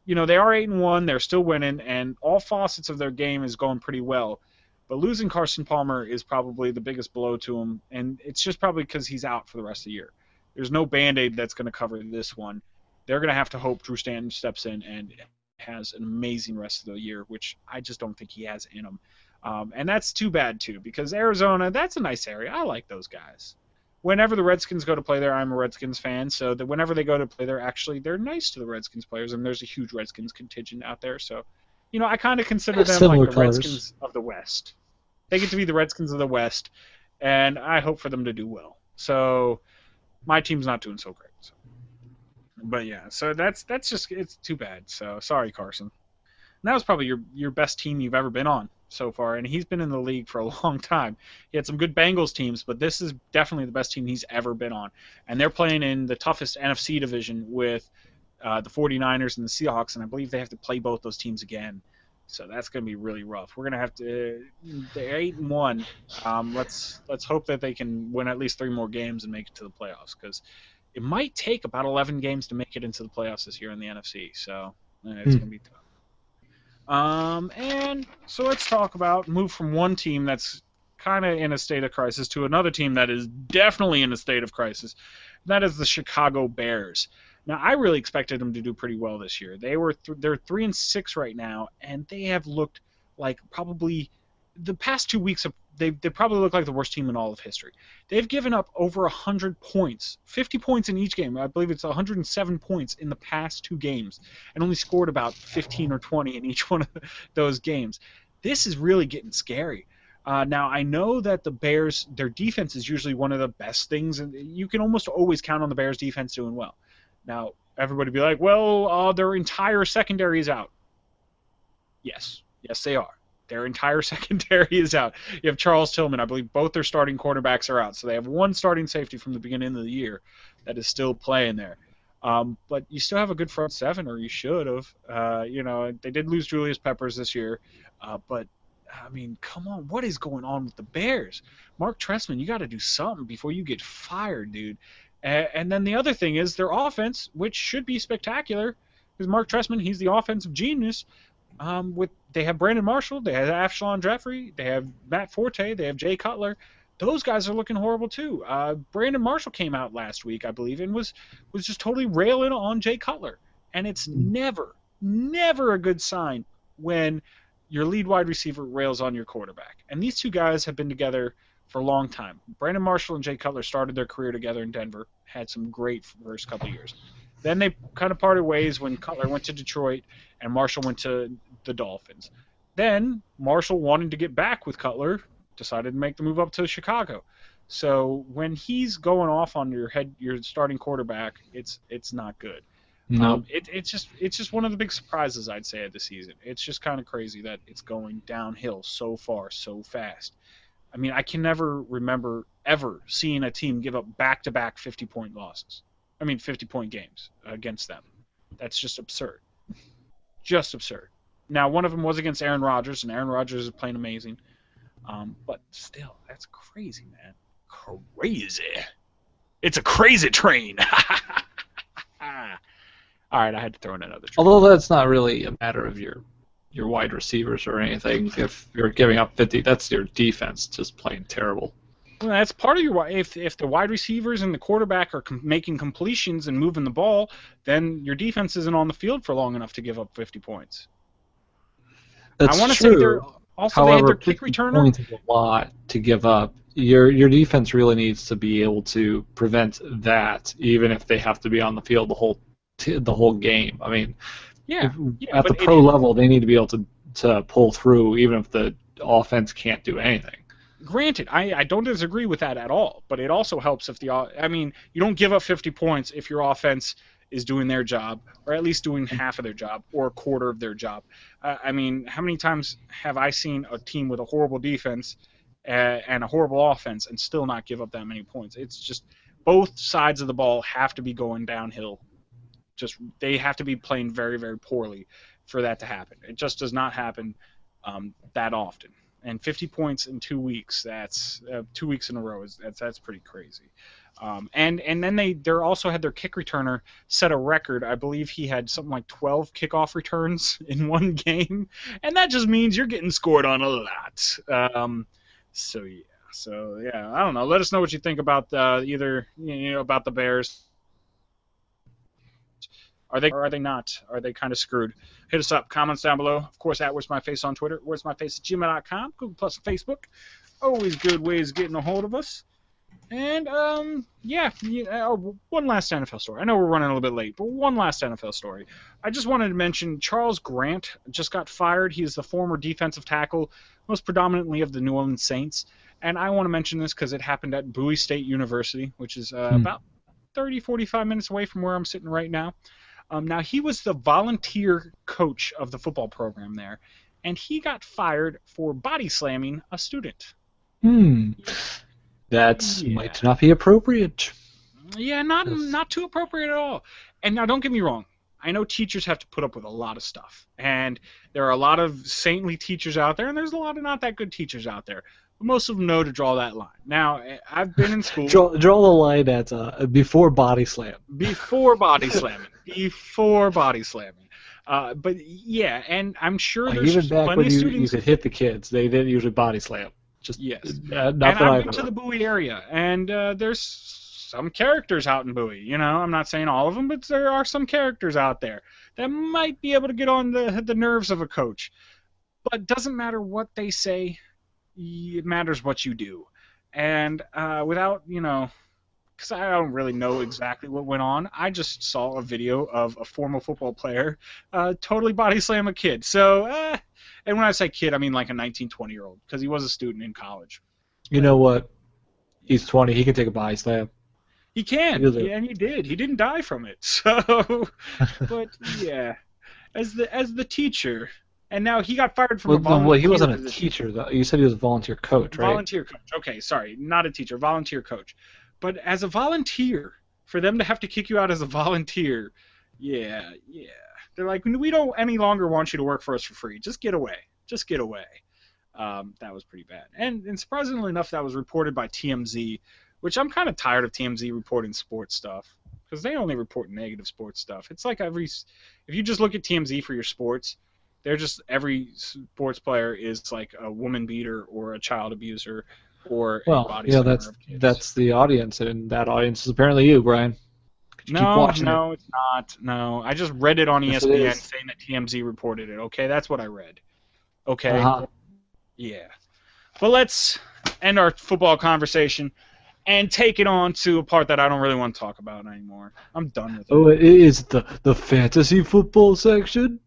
they are 8-1, they're still winning, and all facets of their game is going pretty well. But losing Carson Palmer is probably the biggest blow to him, and it's just probably because he's out for the rest of the year. There's no Band-Aid that's going to cover this one. They're going to have to hope Drew Stanton steps in and has an amazing rest of the year, which I just don't think he has in him. And that's too bad, too, because Arizona, that's a nice area. I like those guys. whenever the Redskins go to play there, I'm a Redskins fan, so that whenever they go to play there, actually they're nice to the Redskins players, and there's a huge Redskins contingent out there. So, I kind of consider them like
Similar
the
colors.
Redskins of the West. They get to be the Redskins of the West, and I hope for them to do well. So, my team's not doing so great. So. But yeah, so that's just it's too bad. So sorry, Carson. And that was probably your best team you've ever been on so far, and he's been in the league for a long time. He had some good Bengals teams, but this is definitely the best team he's ever been on. And they're playing in the toughest NFC division with the 49ers and the Seahawks, and I believe they have to play both those teams again. So that's going to be really rough. We're going to have to. They're 8-1. Let's hope that they can win at least 3 more games and make it to the playoffs, because it might take about 11 games to make it into the playoffs this year in the NFC. So it's going to be tough. And so let's move from one team that's kind of in a state of crisis to another team that is definitely in a state of crisis. That is the Chicago Bears. Now, I really expected them to do pretty well this year. They're 3-6 right now, and they have looked like probably the past 2 weeks they probably look like the worst team in all of history. They've given up over 100 points, 50 points in each game. I believe it's 107 points in the past 2 games, and only scored about 15 or 20 in each one of those games. This is really getting scary. Now, I know that the Bears, their defense is usually one of the best things, and you can almost always count on the Bears' defense doing well. Now, everybody be like, well, their entire secondary is out. Yes, they are. Their entire secondary is out. You have Charles Tillman. I believe both their starting quarterbacks are out. So they have one starting safety from the beginning of the year that is still playing there. But you still have a good front seven, or you should have. They did lose Julius Peppers this year. But, I mean, come on. What is going on with the Bears? Mark Trestman, you got to do something before you get fired, dude. And then the other thing is their offense, which should be spectacular, because Mark Trestman, he's the offensive genius. They have Brandon Marshall, they have Afshalon Jeffrey, they have Matt Forte, they have Jay Cutler. Those guys are looking horrible too. Brandon Marshall came out last week, I believe, and was just totally railing on Jay Cutler. And it's never a good sign when your lead wide receiver rails on your quarterback. And these two guys have been together for a long time. Brandon Marshall and Jay Cutler started their career together in Denver, had some great first couple of years. Then they kind of parted ways when Cutler went to Detroit and Marshall went to the Dolphins. Then Marshall, wanting to get back with Cutler, decided to make the move up to Chicago. So when he's going off on your starting quarterback, it's not good.
No.
It's just one of the big surprises, I'd say, of the season. It's just kind of crazy that it's going downhill so far, so fast. I mean, I can never remember ever seeing a team give up back-to-back 50-point losses. 50-point games against them. That's just absurd. Just absurd. Now, one of them was against Aaron Rodgers, and Aaron Rodgers is playing amazing. But still, that's crazy, man. Crazy. It's a crazy train. All right, I had to throw in another train.
Although that's not really a matter of your wide receivers or anything. If you're giving up 50, that's your defense just playing terrible.
Well, that's part of your. If the wide receivers and the quarterback are making completions and moving the ball, then your defense isn't on the field for long enough to give up 50 points.
That's
I want to
true.
say they're also
However,
they had their kick
50
returner.
points is a lot to give up. Your defense really needs to be able to prevent that, even if they have to be on the field the whole game. I mean, at the pro level, they need to be able to pull through, even if the offense can't do anything.
Granted, I don't disagree with that at all, but it also helps if you don't give up 50 points if your offense is doing their job, or at least doing half of their job, or a quarter of their job. How many times have I seen a team with a horrible defense and a horrible offense and still not give up that many points? It's just both sides of the ball have to be going downhill. They have to be playing very, very poorly for that to happen. It just does not happen that often. And 50 points in 2 weeks, that's 2 weeks in a row, that's pretty crazy. And then they also had their kick returner set a record. I believe he had something like 12 kickoff returns in one game. And that just means you're getting scored on a lot. So I don't know. Let us know what you think about about the Bears. Are they not? Are they kind of screwed? Hit us up. Comments down below. Of course, at Where's My Face on Twitter. Where's My Face at gmail.com. Google Plus and Facebook. Always good ways of getting a hold of us. And one last NFL story. I know we're running a little bit late, but one last NFL story. I just wanted to mention Charles Grant just got fired. He is the former defensive tackle, most predominantly of the New Orleans Saints. And I want to mention this because it happened at Bowie State University, which is about 30, 45 minutes away from where I'm sitting right now. Now, he was the volunteer coach of the football program there, and he got fired for body slamming a student.
That might not be appropriate.
Yeah, not too appropriate at all. And now, don't get me wrong. I know teachers have to put up with a lot of stuff, and there are a lot of saintly teachers out there, and there's a lot of not that good teachers out there. But most of them know to draw that line. Now, I've been in school.
Draw the line at before body slam.
Before body slamming. Before body slamming. But yeah, and I'm sure there's
even back
plenty
when
of
you
students.
could hit the kids, they didn't usually body slam. Just
Yes.
not
And
that
I
I've
went to
heard.
the Bowie area, and there's some characters out in Bowie. You know, I'm not saying all of them, but there are some characters out there that might be able to get on the nerves of a coach. But it doesn't matter what they say, it matters what you do. And without, because I don't really know exactly what went on, I just saw a video of a former football player totally body slam a kid. So, and when I say kid, I mean like a 19, 20-year-old, because he was a student in college.
You know what? He's 20. He can take a body slam.
He can,
Really?
and he did. He didn't die from it. So, but yeah, as the teacher, and now he got fired from a volunteer
He wasn't a
position.
teacher, though. You said he was a volunteer coach, right?
Volunteer coach. Okay, sorry, not a teacher, volunteer coach. But as a volunteer, for them to have to kick you out as a volunteer, yeah. They're like, we don't any longer want you to work for us for free. Just get away. Just get away. That was pretty bad. And surprisingly enough, that was reported by TMZ, which I'm kind of tired of TMZ reporting sports stuff because they only report negative sports stuff. It's like if you just look at TMZ for your sports, they're just every sports player is like a woman beater or a child abuser or a
Well,
body
yeah,
slammer of kids.
that's the audience, and that audience is apparently you, Brian. Could you keep watching it?
It's not. No, I just read it on
Yes, it
ESPN
is.
saying that TMZ reported it. Okay, that's what I read. Okay.
Uh-huh.
Yeah. But let's end our football conversation and take it on to a part that I don't really want to talk about anymore. I'm done with it.
Oh, it is the fantasy football section.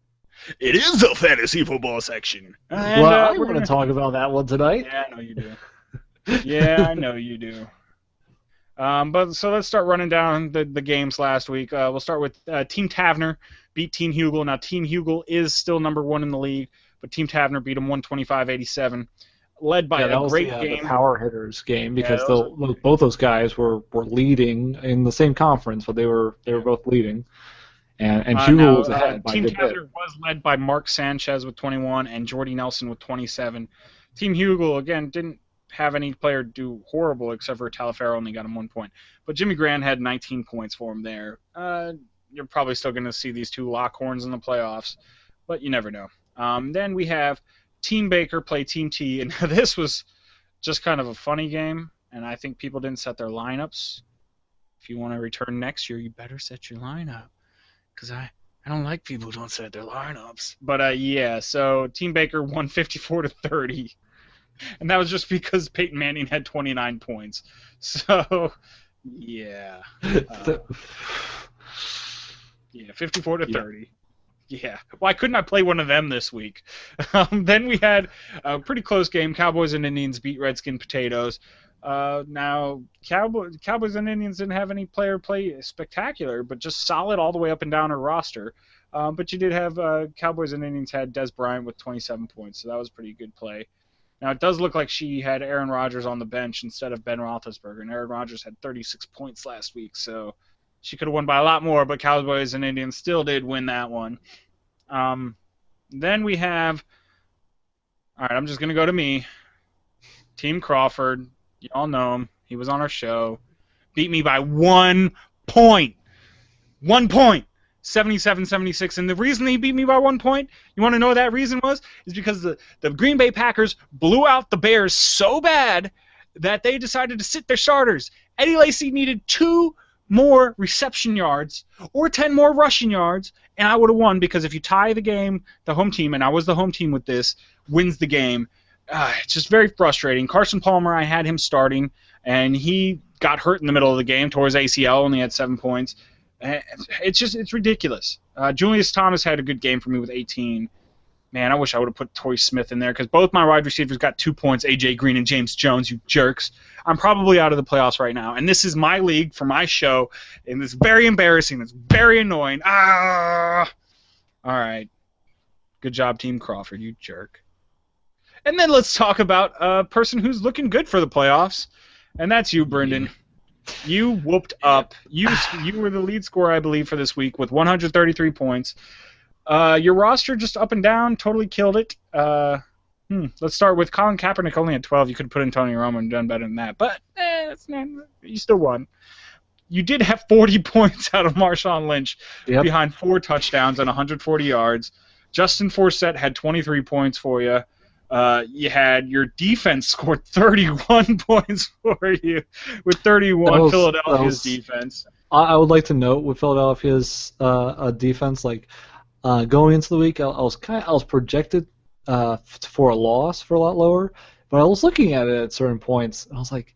It is the fantasy football section. And,
Well, I
we're
want to talk about that one tonight.
Yeah, I know you do. Yeah, I know you do. But so let's start running down the games last week. We'll start with Team Tavener beat Team Hugel. Now, Team Hugel is still number one in the league, but Team Tavener beat them 125-87, led by
that
a
was
great
the
game.
power hitters game because
Yeah,
both those guys were leading in the same conference, but they were both leading, and Hugel was ahead by a
Team
good bit.
Tavener was led by Mark Sanchez with 21 and Jordy Nelson with 27. Team Hugel, again, didn't have any player do horrible except for Talaferro, only got him 1 point. But Jimmy Grant had 19 points for him there. You're probably still going to see these two Lockhorns in the playoffs, but you never know. Then we have Team Baker play Team T, and this was just kind of a funny game, and I think people didn't set their lineups. If you want to return next year, you better set your lineup, because I don't like people who don't set their lineups. But yeah, so Team Baker won 54-30. And that was just because Peyton Manning had 29 points. So, yeah. Yeah, 54-30. Yeah. Why couldn't I play one of them this week? Then we had a pretty close game. Cowboys and Indians beat Redskin Potatoes. Now, Cowboys and Indians didn't have any player play spectacular, but just solid all the way up and down our roster. But you did have Cowboys and Indians had Des Bryant with 27 points, so that was a pretty good play. Now, it does look like she had Aaron Rodgers on the bench instead of Ben Roethlisberger, and Aaron Rodgers had 36 points last week, so she could have won by a lot more, but Cowboys and Indians still did win that one. Then we have, all right, I'm just going to go to me. Team Crawford, you all know him. He was on our show. Beat me by 1 point. 1 point. 77-76, and the reason he beat me by 1 point, you want to know what that reason was? Is because the Green Bay Packers blew out the Bears so bad that they decided to sit their starters. Eddie Lacy needed 2 more reception yards or 10 more rushing yards, and I would have won because if you tie the game, the home team, and I was the home team with this, wins the game. It's just very frustrating. Carson Palmer, I had him starting. and he got hurt in the middle of the game, tore his ACL, only had 7 points. It's ridiculous. Julius Thomas had a good game for me with 18. Man, I wish I would have put Torrey Smith in there because both my wide receivers got 2 points, A.J. Green and James Jones, you jerks. I'm probably out of the playoffs right now, and this is my league for my show, and it's very embarrassing. It's very annoying. All right. Good job, Team Crawford, you jerk. And then let's talk about a person who's looking good for the playoffs, and that's you, Brendan. You whooped up. You were the lead scorer, I believe, for this week with 133 points. Your roster just up and down, totally killed it. Let's start with Colin Kaepernick only at 12. You could have put in Tony Romo and done better than that, but you still won. You did have 40 points out of Marshawn Lynch behind 4 touchdowns and 140 yards. Justin Forsett had 23 points for you. You had your defense scored 31 points for you with 31 Philadelphia's defense.
I would like to note with Philadelphia's defense, like going into the week, I was projected for a loss for a lot lower, but I was looking at it at certain points, and I was like,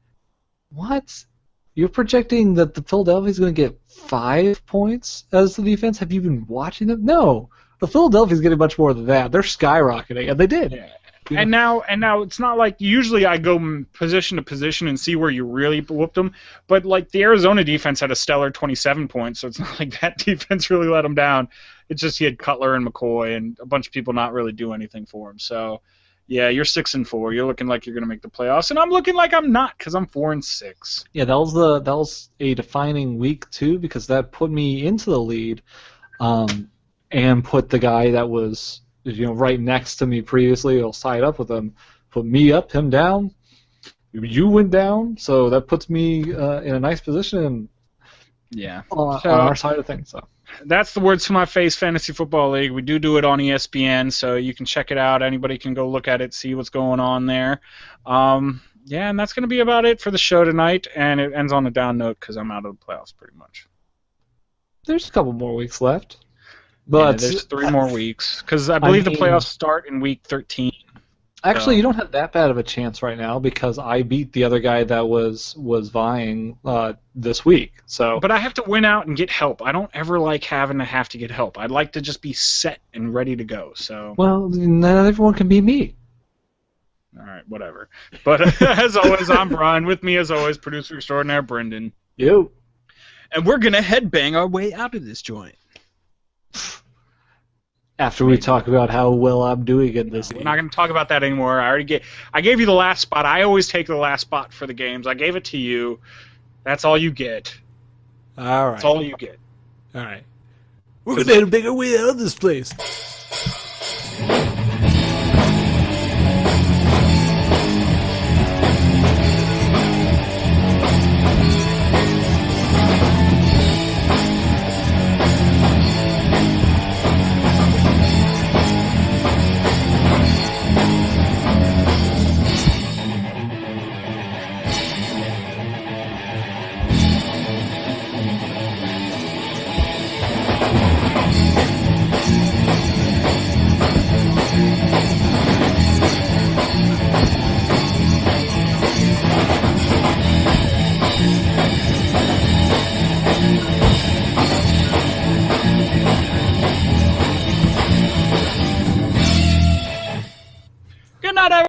what? You're projecting that the Philadelphia's going to get 5 points as the defense? Have you been watching them? No. The Philadelphia's getting much more than that. They're skyrocketing, and they did.
Yeah. And now it's not like usually I go position to position and see where you really whooped them, but like the Arizona defense had a stellar 27 points, so it's not like that defense really let them down. It's just he had Cutler and McCoy and a bunch of people not really do anything for him. So, yeah, you're 6-4. You're looking like you're going to make the playoffs, and I'm looking like I'm not because I'm 4-6.
Yeah, that was a defining week too because that put me into the lead, and put the guy that was right next to me previously. I'll side up with him, put me up, him down. You went down, so that puts me in a nice position.
Yeah,
on our side of things. So.
That's the Words to My Face Fantasy Football League. We do it on ESPN, so you can check it out. Anybody can go look at it, see what's going on there. Yeah, and that's going to be about it for the show tonight, and it ends on a down note because I'm out of the playoffs pretty much.
There's a couple more weeks left. But
there's 3 more weeks because I believe the playoffs start in week 13.
Actually, you don't have that bad of a chance right now because I beat the other guy that was vying this week. So,
but I have to win out and get help. I don't ever like having to have to get help. I'd like to just be set and ready to go. So,
well, not everyone can be me.
All right, whatever. But as always, I'm Brian. With me, as always, producer extraordinaire Brendan.
You.
And we're gonna headbang our way out of this joint.
After we talk about how well I'm doing in this,
we're not going to talk about that anymore. I gave you the last spot. I always take the last spot for the games. I gave it to you. That's all you get.
All right.
That's all you get.
All right. We're going to head a bigger way out of this place.